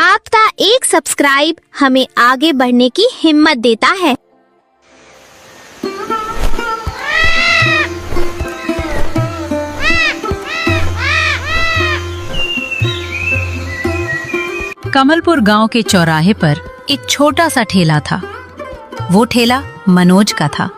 आपका एक सब्सक्राइब हमें आगे बढ़ने की हिम्मत देता है। कमलपुर गांव के चौराहे पर एक छोटा सा ठेला था। वो ठेला मनोज का था।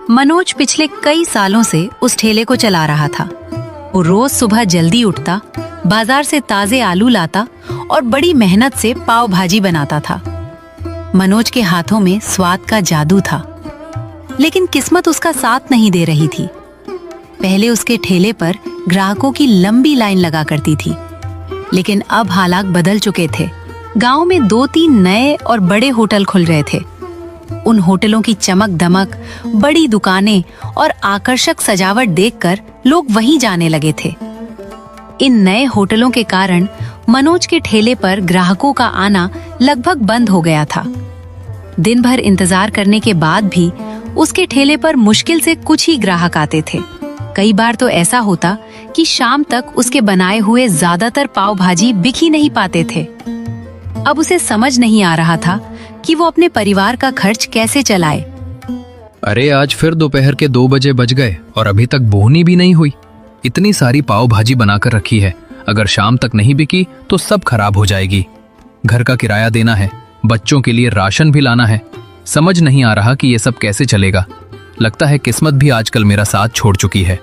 मनोज पिछले कई सालों से उस ठेले को चला रहा था। वो रोज सुबह जल्दी उठता, बाजार से ताजे आलू लाता और बड़ी मेहनत से पाव भाजी बनाता था। मनोज के हाथों में स्वाद का जादू था, लेकिन किस्मत उसका साथ नहीं दे रही थी। पहले उसके ठेले पर ग्राहकों की लंबी लाइन लगा करती थी, लेकिन अब हालात बदल चुके थे। गांव में 2-3 नए और बड़े होटल खुल रहे थे। उन होटलों की चमक दमक, बड़ी दुकानें और आकर्षक सजावट देखकर लोग वहीं जाने लगे थे। इन नए होटलों के कारण मनोज के ठेले पर ग्राहकों का आना लगभग बंद हो गया था। दिन भर इंतजार करने के बाद भी उसके ठेले पर मुश्किल से कुछ ही ग्राहक आते थे। कई बार तो ऐसा होता कि शाम तक उसके बनाए हुए ज्यादातर पाव भाजी बिक ही नहीं पाते थे। अब उसे समझ नहीं आ रहा था कि वो अपने परिवार का खर्च कैसे चलाए। अरे आज फिर दोपहर के 2 बजे बज गए और अभी तक बोहनी भी नहीं हुई। इतनी सारी पाव भाजी बनाकर रखी है, अगर शाम तक नहीं बिकी तो सब खराब हो जाएगी। घर का किराया देना है, बच्चों के लिए राशन भी लाना है। समझ नहीं आ रहा कि ये सब कैसे चलेगा। लगता है किस्मत भी आजकल मेरा साथ छोड़ चुकी है।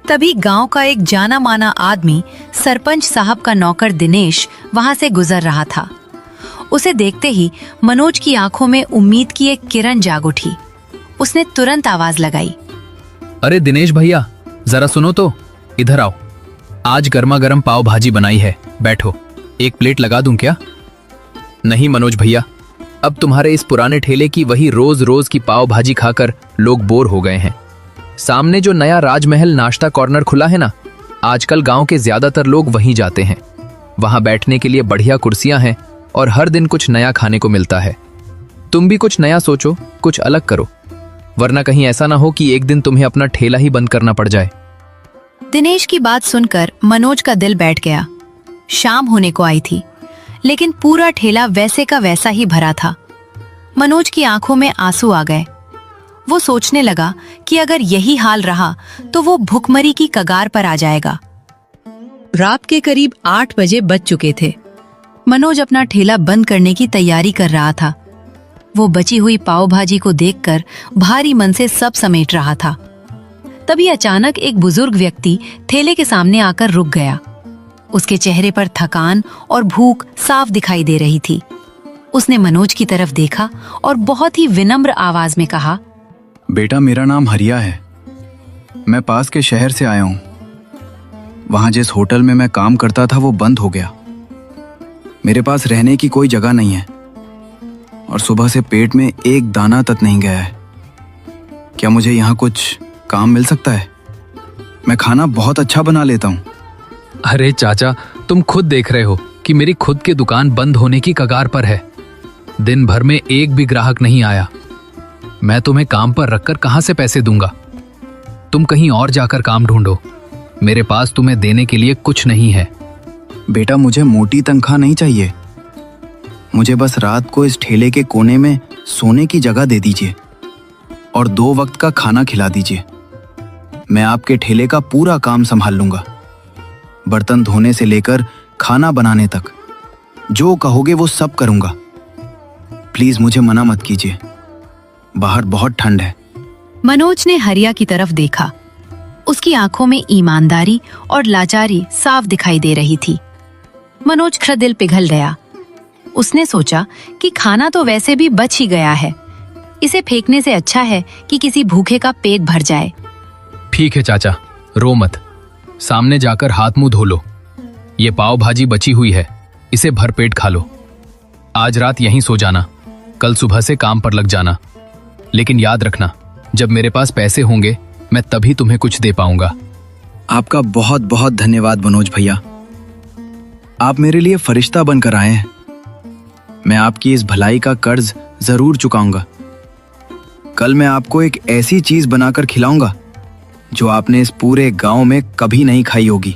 तभी गांव का एक जाना माना आदमी, सरपंच साहब का नौकर दिनेश, वहां से गुजर रहा था। उसे देखते ही मनोज की आंखों में उम्मीद की एक किरण जाग उठी। उसने तुरंत आवाज लगाई, अरे दिनेश भैया, जरा सुनो तो, इधर आओ। आज गर्मा गर्म पाव भाजी बनाई है, बैठो। एक प्लेट लगा दूं क्या? नहीं मनोज भैया, अब तुम्हारे इस पुराने ठेले की वही रोज रोज की पाव भाजी खाकर लोग बोर हो गए हैं। सामने जो नया राजमहल नाश्ता कॉर्नर खुला है ना, आजकल गांव के ज्यादातर लोग वहीं जाते हैं। वहां बैठने के लिए बढ़िया कुर्सियां हैं और हर दिन कुछ नया खाने को मिलता है। तुम भी कुछ नया सोचो, कुछ अलग करो, वरना कहीं ऐसा ना हो कि एक दिन तुम्हें अपना ठेला ही बंद करना पड़ जाए। दिनेश की बात सुनकर मनोज का दिल बैठ गया। शाम होने को आई थी, लेकिन पूरा ठेला वैसे का वैसा ही भरा था। मनोज की आंखों में आंसू आ गए। वो सोचने लगा कि अगर यही हाल रहा तो वो भुखमरी की कगार पर आ जाएगा। रात के करीब 8 बजे बज चुके थे। मनोज अपना ठेला बंद करने की तैयारी कर रहा था। वो बची हुई पाव भाजी को देखकर भारी मन से सब समेट रहा था। तभी अचानक एक बुजुर्ग व्यक्ति ठेले के सामने आकर रुक गया। उसके चेहरे पर थकान और भूख साफ दिखाई दे रही थी। उसने मनोज की तरफ देखा और बहुत ही विनम्र आवाज में कहा, बेटा, मेरा नाम हरिया है। मैं पास के शहर से आया हूँ। वहां जिस होटल में मैं काम करता था वो बंद हो गया। मेरे पास रहने की कोई जगह नहीं है और सुबह से पेट में एक दाना तक नहीं गया है। क्या मुझे यहाँ कुछ काम मिल सकता है? मैं खाना बहुत अच्छा बना लेता हूँ। अरे चाचा, तुम खुद देख रहे हो कि मेरी खुद की दुकान बंद होने की कगार पर है। दिन भर में एक भी ग्राहक नहीं आया। मैं तुम्हें काम पर रखकर कहां से पैसे दूंगा? तुम कहीं और जाकर काम ढूंढो। मेरे पास तुम्हें देने के लिए कुछ नहीं है। बेटा, मुझे मोटी तनख्वाह नहीं चाहिए। मुझे बस रात को इस ठेले के कोने में सोने की जगह दे दीजिए और 2 वक्त का खाना खिला दीजिए। मैं आपके ठेले का पूरा काम संभाल लूंगा, बर्तन धोने से लेकर खाना बनाने तक। जो कहोगे वो सब करूंगा। प्लीज मुझे मना मत कीजिए, बाहर बहुत ठंड है। मनोज ने हरिया की तरफ देखा। उसकी आंखों में ईमानदारी और लाचारी साफ दिखाई दे रही थी। मनोज का दिल पिघल गया। उसने सोचा कि खाना तो वैसे भी बच ही गया है, इसे फेंकने से अच्छा है कि किसी भूखे का पेट भर जाए। ठीक है चाचा, रो मत। सामने जाकर हाथ मुंह धो लो। ये पाव भाजी बची हुई है, इसे भरपेट खा लो। आज रात यहीं सो जाना, कल सुबह से काम पर लग जाना। लेकिन याद रखना, जब मेरे पास पैसे होंगे मैं तभी तुम्हें कुछ दे पाऊंगा। आपका बहुत बहुत धन्यवाद मनोज भैया। आप मेरे लिए फरिश्ता बनकर आए हैं। मैं आपकी इस भलाई का कर्ज जरूर चुकाऊंगा। कल मैं आपको एक ऐसी चीज बनाकर खिलाऊंगा जो आपने इस पूरे गांव में कभी नहीं खाई होगी।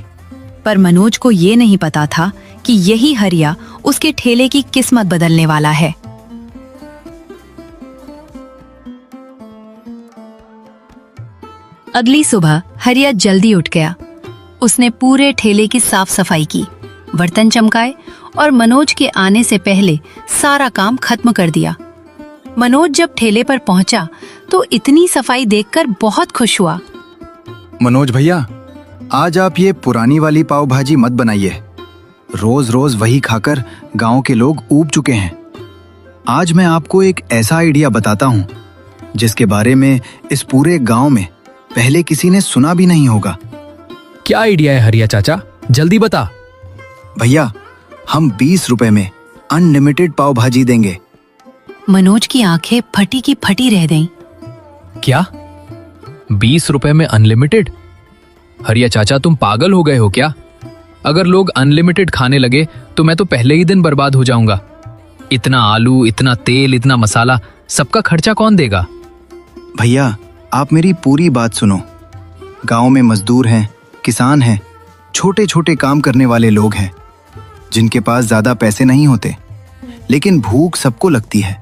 पर मनोज को ये नहीं पता था कि यही हरिया उसके ठेले की किस्मत बदलने वाला है। अगली सुबह हरिया जल्दी उठ गया। उसने पूरे ठेले की साफ सफाई की, बर्तन चमकाए और मनोज के आने से पहले सारा काम खत्म कर दिया। मनोज जब ठेले पर पहुंचा तो इतनी सफाई देखकर बहुत खुश हुआ। मनोज भैया, आज आप ये पुरानी वाली पाव भाजी मत बनाइए। रोज रोज वही खाकर गांव के लोग ऊब चुके हैं। आज मैं आपको एक ऐसा आइडिया बताता हूँ जिसके बारे में इस पूरे गांव में पहले किसी ने सुना भी नहीं होगा। क्या आइडिया है हरिया चाचा, जल्दी बता। भैया, हम 20 रुपए में अनलिमिटेड पाव भाजी देंगे। मनोज की आंखें फटी की फटी रह गईं। क्या 20 रुपए में अनलिमिटेड? हरिया चाचा, तुम पागल हो गए हो क्या? अगर लोग अनलिमिटेड खाने लगे तो मैं तो पहले ही दिन बर्बाद हो जाऊंगा। इतना आलू, इतना तेल, इतना मसाला, सबका खर्चा कौन देगा? भैया, आप मेरी पूरी बात सुनो। गांव में मजदूर हैं, किसान हैं, छोटे छोटे काम करने वाले लोग हैं जिनके पास ज्यादा पैसे नहीं होते, लेकिन भूख सबको लगती है।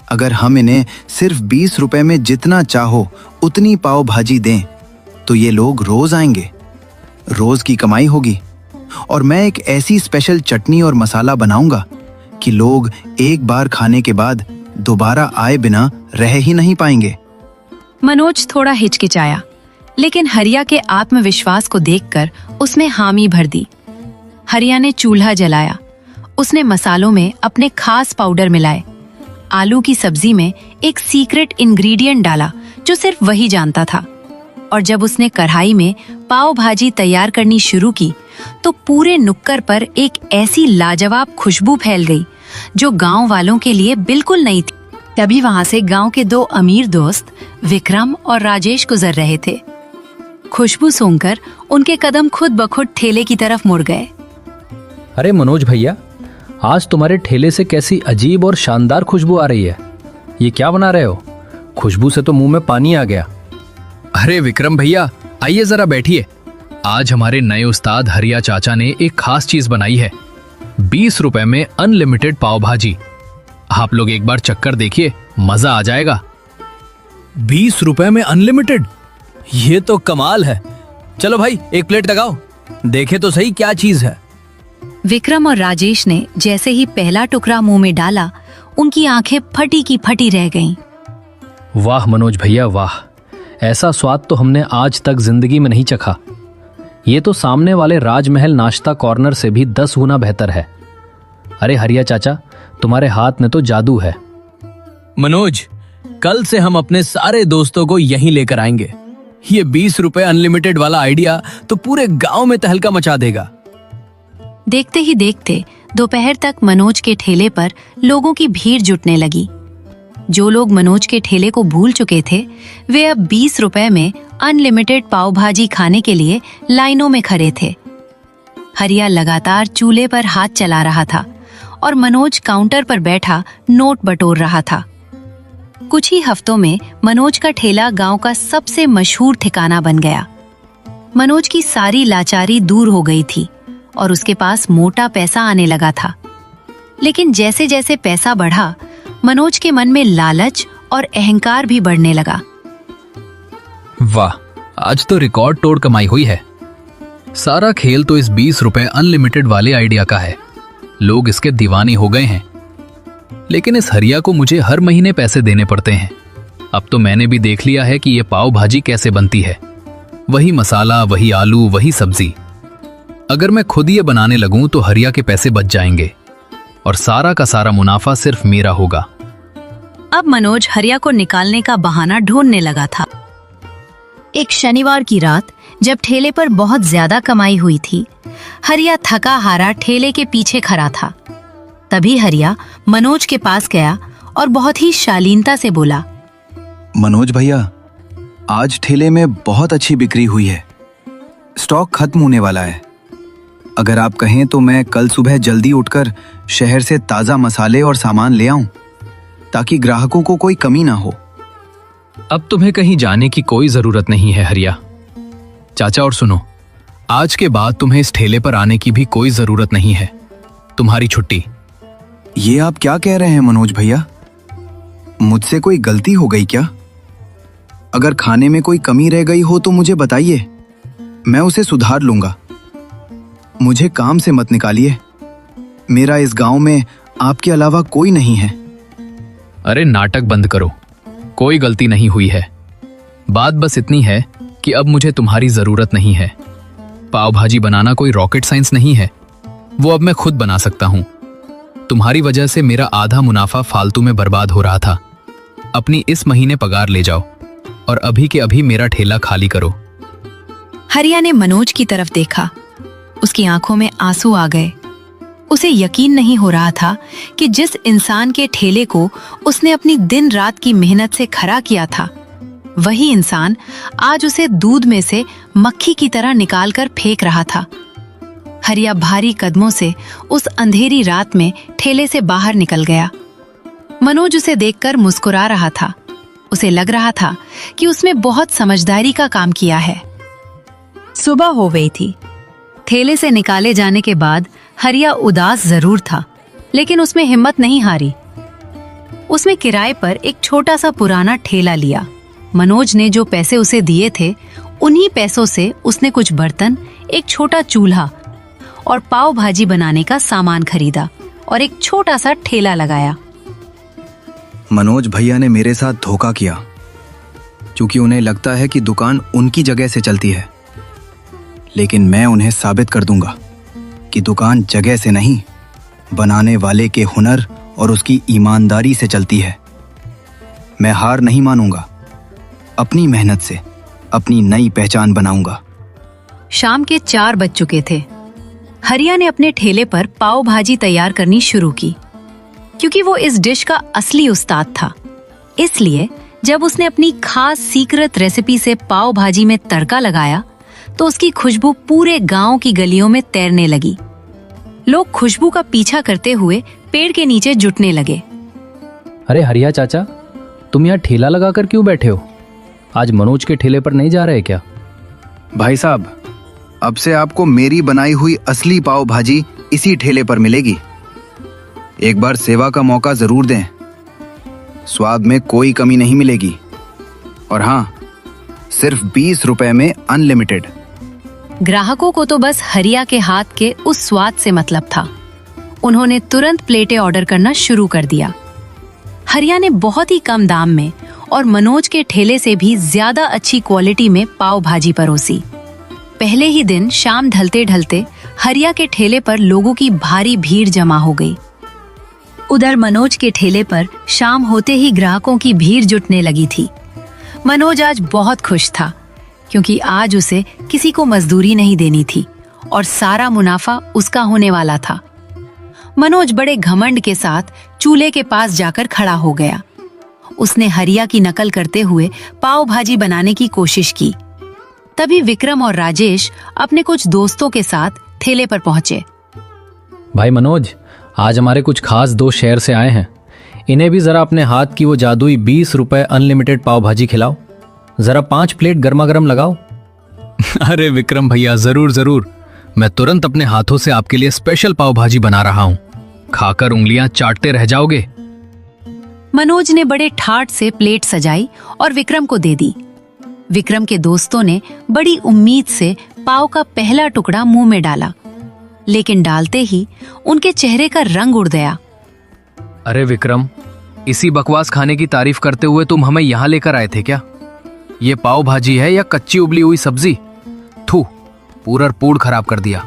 अगर हम इन्हें सिर्फ 20 रुपए में जितना चाहो उतनी पाव भाजी दें तो ये लोग रोज आएंगे, रोज की कमाई होगी। और मैं एक ऐसी स्पेशल चटनी और मसाला बनाऊंगा कि लोग एक बार खाने के बाद दोबारा आए बिना रह ही नहीं पाएंगे। मनोज थोड़ा हिचकिचाया, लेकिन हरिया के आत्मविश्वास को देखकर उसमें हामी भर दी। हरिया ने चूल्हा जलाया। उसने मसालों में अपने खास पाउडर मिलाए। आलू की सब्जी में एक सीक्रेट इंग्रेडिएंट डाला जो सिर्फ वही जानता था। और जब उसने कढ़ाई में पाव भाजी तैयार करनी शुरू की तो पूरे नुक्कड़ पर एक ऐसी लाजवाब खुशबू फैल गई जो गांव वालों के लिए बिल्कुल नई थी। तभी वहां से गांव के 2 अमीर दोस्त विक्रम और राजेश गुजर रहे थे। खुशबू सूंघकर उनके कदम खुद ब खुद ठेले की तरफ मुड़ गए। अरे मनोज भैया, आज तुम्हारे ठेले से कैसी अजीब और शानदार खुशबू आ रही है। ये क्या बना रहे हो? खुशबू से तो मुंह में पानी आ गया। अरे विक्रम भैया, आइए जरा बैठिए। आज हमारे नए उस्ताद हरिया चाचा ने एक खास चीज बनाई है, 20 रुपए में अनलिमिटेड पाव भाजी। आप लोग एक बार चक्कर देखिए, मजा आ जाएगा। 20 रुपए में अनलिमिटेड? ये तो कमाल है। चलो भाई, एक प्लेट लगाओ, देखे तो सही क्या चीज है। विक्रम और राजेश ने जैसे ही पहला टुकड़ा मुंह में डाला, उनकी आंखें फटी की फटी रह गईं। वाह मनोज भैया वाह, ऐसा स्वाद तो हमने आज तक जिंदगी में नहीं चखा। ये तो सामने वाले राजमहल नाश्ता कॉर्नर से भी 10 गुना बेहतर है। अरे हरिया चाचा, तुम्हारे हाथ में तो जादू है। मनोज, कल से हम अपने सारे दोस्तों को यहीं लेकर आएंगे। ये 20 रुपए अनलिमिटेड वाला आइडिया तो पूरे गांव में तहलका मचा देगा। देखते ही देखते दोपहर तक मनोज के ठेले पर लोगों की भीड़ जुटने लगी। जो लोग मनोज के ठेले को भूल चुके थे, वे अब 20 रुपए में अनलिमिटेड पाव भाजी खाने के लिए लाइनों में खड़े थे। हरिया लगातार चूल्हे पर हाथ चला रहा था और मनोज काउंटर पर बैठा नोट बटोर रहा था। कुछ ही हफ्तों में मनोज का ठेला गांव का सबसे मशहूर ठिकाना बन गया। मनोज की सारी लाचारी दूर हो गई थी और उसके पास मोटा पैसा आने लगा था। लेकिन जैसे जैसे पैसा बढ़ा, मनोज के मन में लालच और अहंकार भी बढ़ने लगा। वाह, आज तो रिकॉर्ड तोड़ कमाई हुई है। सारा खेल तो इस 20 रुपए अनलिमिटेड वाले आइडिया का है। लोग इसके दीवाने हो गए हैं। लेकिन इस हरिया को मुझे हर महीने पैसे देने पड़ते हैं। अब तो मैंने भी देख लिया है कि ये पाव भाजी कैसे बनती है। वही मसाला, वही आलू, वही सब्जी। अगर मैं खुद ये बनाने लगूं तो हरिया के पैसे बच जाएंगे और सारा का सारा मुनाफा सिर्फ मेरा होगा। अब मनोज हरिया को निकालने का बहाना ढूंढने लगा था। एक शनिवार की रात जब ठेले पर बहुत ज्यादा कमाई हुई थी, हरिया थका हारा ठेले के पीछे खड़ा था। तभी हरिया मनोज के पास गया और बहुत ही शालीनता से बोला, मनोज भैया, आज ठेले में बहुत अच्छी बिक्री हुई है। स्टॉक खत्म होने वाला है। अगर आप कहें तो मैं कल सुबह जल्दी उठकर शहर से ताज़ा मसाले और सामान ले आऊं, ताकि ग्राहकों को कोई कमी ना हो। अब तुम्हें कहीं जाने की कोई जरूरत नहीं है हरिया चाचा। और सुनो, आज के बाद तुम्हें इस ठेले पर आने की भी कोई जरूरत नहीं है। तुम्हारी छुट्टी। ये आप क्या कह रहे हैं मनोज भैया? मुझसे कोई गलती हो गई क्या? अगर खाने में कोई कमी रह गई हो तो मुझे बताइए, मैं उसे सुधार लूंगा। मुझे काम से मत निकालिए। मेरा इस गांव में आपके अलावा कोई नहीं है। अरे नाटक बंद करो, कोई गलती नहीं हुई है। बात बस इतनी है कि अब मुझे तुम्हारी जरूरत नहीं है। पाव भाजी बनाना कोई रॉकेट साइंस नहीं है, वो अब मैं खुद बना सकता हूं। तुम्हारी वजह से मेरा आधा मुनाफा फालतू में बर्बाद हो रहा था। अपनी इस महीने पगार ले जाओ और अभी के अभी मेरा ठेला खाली करो। हरिया ने मनोज की तरफ देखा। उसकी आंखों में आंसू आ गए। उसे यकीन नहीं हो रहा था कि जिस इंसान के ठेले को उसने अपनी दिन रात की मेहनत से खड़ा किया था, वही इंसान आज उसे दूध में से मक्खी की तरह निकालकर फेंक रहा था। हरिया भारी कदमों से उस अंधेरी रात में ठेले से बाहर निकल गया। मनोज उसे देखकर मुस्कुरा रहा था। उसे लग रहा था कि उसने बहुत समझदारी का काम किया है। सुबह हो गई थी। ठेले से निकाले जाने के बाद हरिया उदास जरूर था, लेकिन उसमें हिम्मत नहीं हारी। उसने किराए पर एक छोटा सा पुराना ठेला लिया। मनोज ने जो पैसे उसे दिए थे, उन्हीं पैसों से उसने कुछ बर्तन, एक छोटा चूल्हा और पाव भाजी बनाने का सामान खरीदा और एक छोटा सा ठेला लगाया। मनोज भैया ने मेरे साथ धोखा किया, क्योंकि उन्हें लगता है कि दुकान उनकी जगह से चलती है। लेकिन मैं उन्हें साबित कर दूंगा कि दुकान जगह से नहीं, बनाने वाले के हुनर और उसकी ईमानदारी से चलती है। मैं हार नहीं मानूंगा। अपनी मेहनत से अपनी नई पहचान बनाऊंगा। शाम के 4 बज चुके थे। हरिया ने अपने ठेले पर पाव भाजी तैयार करनी शुरू की, क्योंकि वो इस डिश का असली उस्ताद था। इसलिए जब उसने अपनी खास सीक्रेट रेसिपी से पाव भाजी में तड़का लगाया, तो उसकी खुशबू पूरे गांव की गलियों में तैरने लगी। लोग खुशबू का पीछा करते हुए पेड़ के नीचे जुटने लगे। अरे हरिया चाचा, तुम यहाँ ठेला लगाकर क्यों बैठे हो? आज मनोज के ठेले पर नहीं जा रहे क्या? भाई साहब, अब से आपको मेरी बनाई हुई असली पाव भाजी इसी ठेले पर मिलेगी। एक बार सेवा का मौका जरूर दें। स्वाद में कोई कमी नहीं मिलेगी। और हाँ, सिर्फ 20 रुपए में अनलिमिटेड। ग्राहकों को तो बस हरिया के हाथ के उस स्वाद से मतलब था। उन्होंने तुरंत प्लेटें ऑर्डर करना शुरू कर दिया। हरिया ने बहुत ही कम दाम में और मनोज के ठेले से भी ज्यादा अच्छी क्वालिटी में पाव भाजी परोसी। पहले ही दिन शाम ढलते ढलते हरिया के ठेले पर लोगों की भारी भीड़ जमा हो गई। उधर मनोज के ठेले पर शाम होते ही ग्राहकों की भीड़ जुटने लगी थी। मनोज आज बहुत खुश था, क्योंकि आज उसे किसी को मजदूरी नहीं देनी थी और सारा मुनाफा उसका होने वाला था। मनोज बड़े घमंड के साथ चूल्हे के पास जाकर खड़ा हो गया। उसने हरिया की नकल करते हुए पाव भाजी बनाने की कोशिश की। तभी विक्रम और राजेश अपने कुछ दोस्तों के साथ ठेले पर पहुंचे। भाई मनोज, आज हमारे कुछ खास दोस्त शहर से आए हैं। इन्हें भी जरा अपने हाथ की वो जादुई 20 रुपए अनलिमिटेड पाव भाजी खिलाओ। जरा 5 प्लेट गर्मा गर्म लगाओ। अरे विक्रम भैया, जरूर जरूर। मैं तुरंत अपने हाथों से आपके लिए स्पेशल पाव भाजी बना रहा हूं। खाकर उंगलियां चाटते रह जाओगे। मनोज ने बड़े ठाट से प्लेट सजाई और विक्रम को दे दी। विक्रम के दोस्तों ने बड़ी उम्मीद से पाव का पहला टुकड़ा मुंह में डाला, लेकिन डालते ही उनके चेहरे का रंग उड़ गया। अरे विक्रम, इसी बकवास खाने की तारीफ करते हुए तुम हमें यहाँ लेकर आए थे क्या? ये पाव भाजी है या कच्ची उबली हुई सब्जी? थू, पूरा पूड़ खराब कर दिया।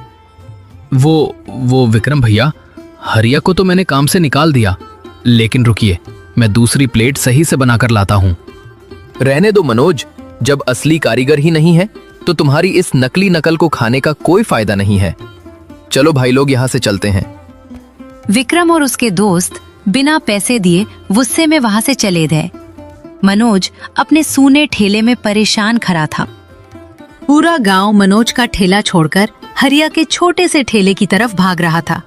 वो विक्रम भैया, हरिया को तो मैंने काम से निकाल दिया, लेकिन रुकिए, मैं दूसरी प्लेट सही से बनाकर लाता हूं। रहने दो मनोज, जब असली कारीगर ही नहीं है तो तुम्हारी इस नकली नकल को खाने का कोई फायदा नहीं है। चलो भाई लोग, यहां से चलते हैं। विक्रम और उसके दोस्त बिना पैसे दिए गुस्से में वहां से चले गए। मनोज अपने सूने ठेले में परेशान खड़ा था। पूरा गांव मनोज का ठेला छोड़कर हरिया के छोटे से ठेले की तरफ भाग रहा था।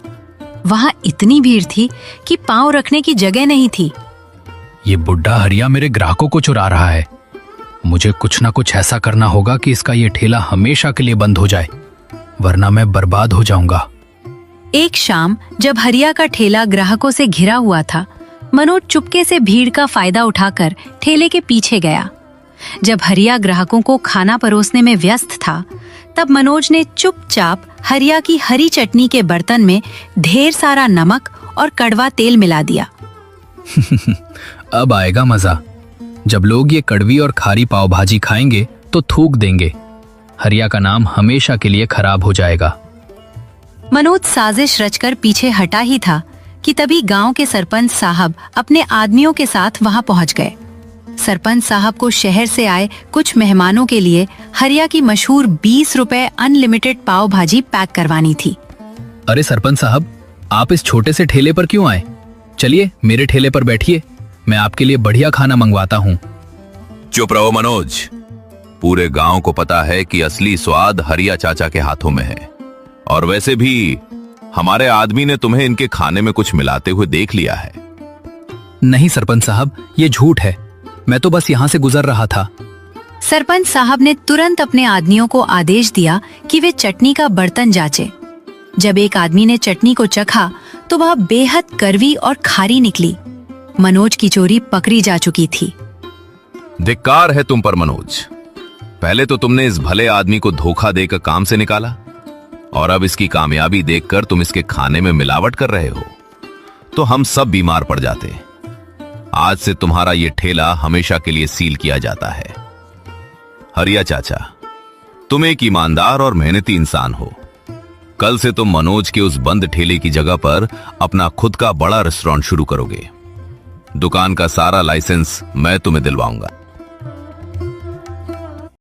वहां इतनी भीड़ थी कि पांव रखने की जगह नहीं थी। ये बुड्ढा हरिया मेरे ग्राहकों को चुरा रहा है। मुझे कुछ ना कुछ ऐसा करना होगा कि इसका ये ठेला हमेशा के लिए बंद हो जाए। वरना मैं बर्बाद हो जाऊंगा। एक शाम जब हरिया का ठेला ग्राहकों से घिरा हुआ था, मनोज चुपके से भीड़ का फायदा उठाकर ठेले के पीछे गया। जब हरिया ग्राहकों को खाना परोसने में व्यस्त था, तब मनोज ने चुपचाप हरिया की हरी चटनी के बर्तन में ढेर सारा नमक और कड़वा तेल मिला दिया। अब आएगा मजा। जब लोग ये कड़वी और खारी पाव भाजी खाएंगे तो थूक देंगे। हरिया का नाम हमेशा के लिए खराब हो जाएगा। मनोज साजिश रचकर पीछे हटा ही था कि तभी गांव के सरपंच साहब अपने आदमियों के साथ वहां पहुंच गए। सरपंच साहब को शहर से आए कुछ मेहमानों के लिए हरिया की मशहूर 20 रुपए अनलिमिटेड पाव भाजी पैक करवानी थी। अरे सरपंच साहब, आप इस छोटे से ठेले पर क्यों आए? चलिए मेरे ठेले पर बैठिए, मैं आपके लिए बढ़िया खाना मंगवाता हूँ। चुप रहो मनोज। पूरे गांव को पता है कि असली स्वाद हरिया चाचा के हाथों में है। और वैसे भी हमारे आदमी ने तुम्हें इनके खाने में कुछ मिलाते हुए देख लिया है। नहीं सरपंच साहब, ये झूठ है। मैं तो बस यहाँ से गुजर रहा था। सरपंच साहब ने तुरंत अपने आदमियों को आदेश दिया कि वे चटनी का बर्तन जांचे। जब एक आदमी ने चटनी को चखा तो वह बेहद कड़वी और खारी निकली। मनोज की चोरी पकड़ी जा चुकी थी। धिक्कार है तुम पर मनोज। पहले तो तुमने इस भले आदमी को धोखा देकर काम से निकाला, और अब इसकी कामयाबी देखकर तुम इसके खाने में मिलावट कर रहे हो, तो हम सब बीमार पड़ जाते। आज से तुम्हारा ये ठेला हमेशा के लिए सील किया जाता है। हरिया चाचा, तुम एक ईमानदार और मेहनती इंसान हो। कल से तुम मनोज के उस बंद ठेले की जगह पर अपना खुद का बड़ा रेस्टोरेंट शुरू करोगे। दुकान का सारा लाइसेंस मैं तुम्हें दिलवाऊंगा।